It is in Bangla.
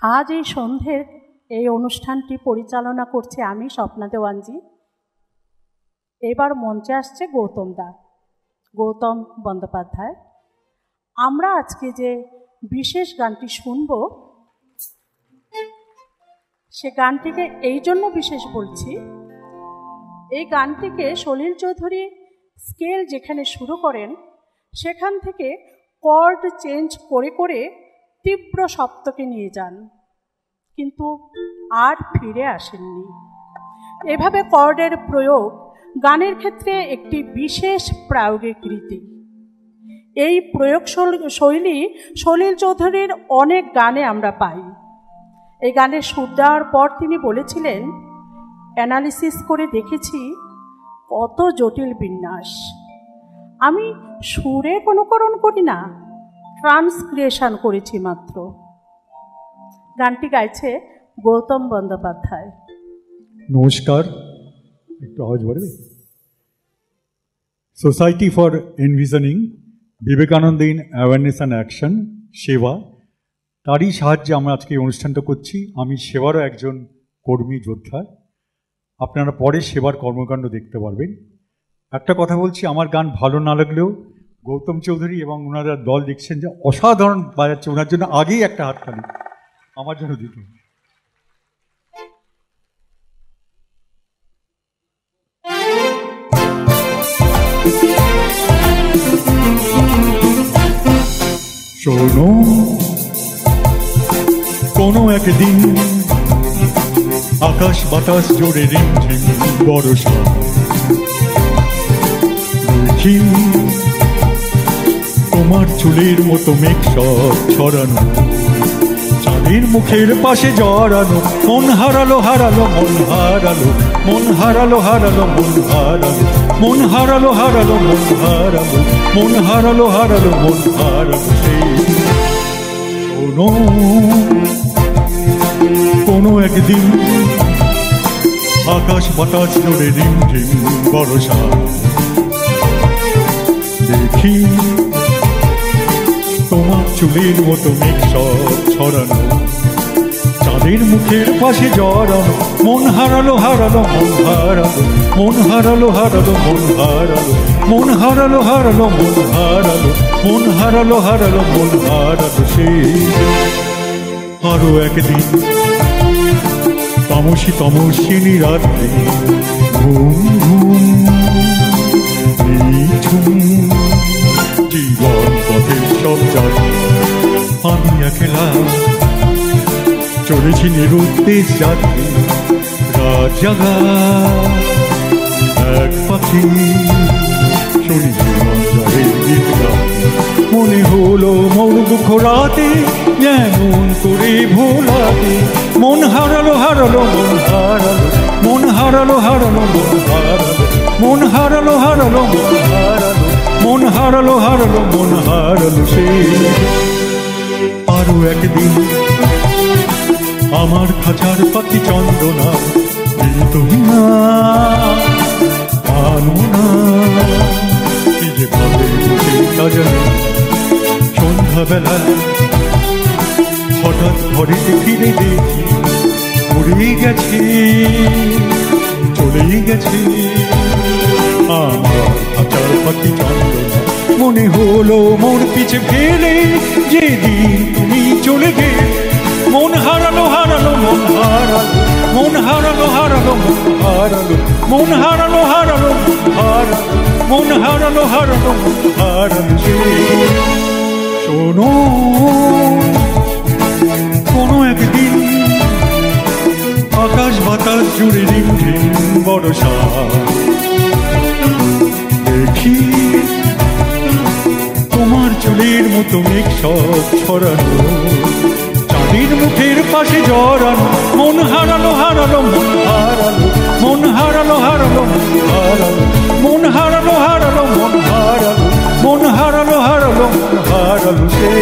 আজ এই সন্ধ্যের এই অনুষ্ঠানটি পরিচালনা করছি আমি স্বপ্না দেওয়ানজি। এবার মঞ্চে আসছে গৌতম বন্দ্যোপাধ্যায়। আমরা আজকে যে বিশেষ গানটি শুনব, সে গানটিকে এই জন্য বিশেষ বলছি, এই গানটিকে সলিল চৌধুরী স্কেল যেখানে শুরু করেন সেখান থেকে কর্ড চেঞ্জ করে করে তীব্র সপ্তকে নিয়ে যান, কিন্তু আর ফিরে আসেননি। এভাবে কর্ডের প্রয়োগ গানের ক্ষেত্রে একটি বিশেষ প্রায়োগিক রীতি। এই প্রয়োগ শৈলী সলিল চৌধুরীর অনেক গানে আমরা পাই। এই গানের সুর দেওয়ার পর তিনি বলেছিলেন, অ্যানালিসিস করে দেখেছি কত জটিল বিন্যাস, আমি সুরের অনুকরণ করি না, ট্রান্সক্রিয়েশন করেছি মাত্র। গানটি গাইছে গৌতম বন্দ্যোপাধ্যায়। নমস্কার, একটু আওয়াজ বাড়বে। Society for envisioning Vivekananda in awareness and action, Seva, তারই সাহায্যে আমরা আজকে এই অনুষ্ঠানটা করছি। আমি সেবারও একজন কর্মী যোদ্ধা। আপনারা পরে সেবার কর্মকাণ্ড দেখতে পারবেন। একটা কথা বলছি, আমার গান ভালো না লাগলেও গৌতম চৌধুরী এবং ওনারা দল দেখছেন যে অসাধারণ বাজাচ্ছে, ওনার জন্য আগেই একটা হাততালি আমার জন্য দিতে। শোনো, কোনো একদিন আকাশ বাতাস জোরে রিমঝিম বর্ষা, দেখি তোমার চুলের মতো মেঘ সব ছড়ানো, চাঁদের মুখের পাশে জড়ানো, মন হারালো হারালো মন হারালো, মন হারালো হারালো মন হারালো, মন হারালো হারালো মন হারালো, মন হারালো হারালো মন হারালো। শোনো, কোনো একদিন আকাশ বাতাস জোরে রিমঝিম বর্ষা, দেখি তোমার চুলের মতো মেঘ সব ছড়ানো, চাঁদের মুখের পাশে জড়ানো, মন হারালো হারালো মন হারালো, মন হারালো হারালো মন হারালো, মন হারালো হারালো মন হারালো, মন হারালো হারালো মন হারালো। সে আরো একদিন তামসী তমসিনী রাত্রি, ঘুম ঘুম নিঝুম জীবন পথের সব যাত্রী, আমি একলা চলেছি নিরুদ্দেশ যাত্রী, রাত জাগা এক পাখি শুনি মনে হলো মোর দুঃখ রাতে যেমন করে ভোলাতে, মন হারালো হারালো মন হারালো, মন হারালো হারালো মন হারালো, মন হারালো হারালো মন হারালো, মন হারালো হারালো মন হারালো। সে আরো একদিন আমার খাঁচার পাখি চন্দনা, তুমি না আনো না, কি যে ভাবে বসে সাজানো, সন্ধ্যাবেলা হঠাৎ ঘরে ফিরে দেখি উড়ে গেছে চলে গেছে আমার খাঁচার পাখি চন্দনা। মনে হলো মোর পিছে ফেলে যেদিন তুমি চলে গেলে, মন হারালো হারালো মন হারালো, মন হারালো হারালো মন হারালো, মন হারালো হারালো মন হারালো, মন হারালো হারালো মন হারালো। শোনো, কোনো একদিন আকাশ বাতাস জুড়ে রিমঝিম বর্ষা, দেখি তোমার চুলের মতো মেঘ সব ছড়ানো, চাঁদের মুখের পাশে জড়ানো, মন হারালো হারালো মন হারালো, মন হারালো হারালো মন হারালো, মন হারালো হারালো মন হারালো, মন হারালো হারালো মন হারালো। সে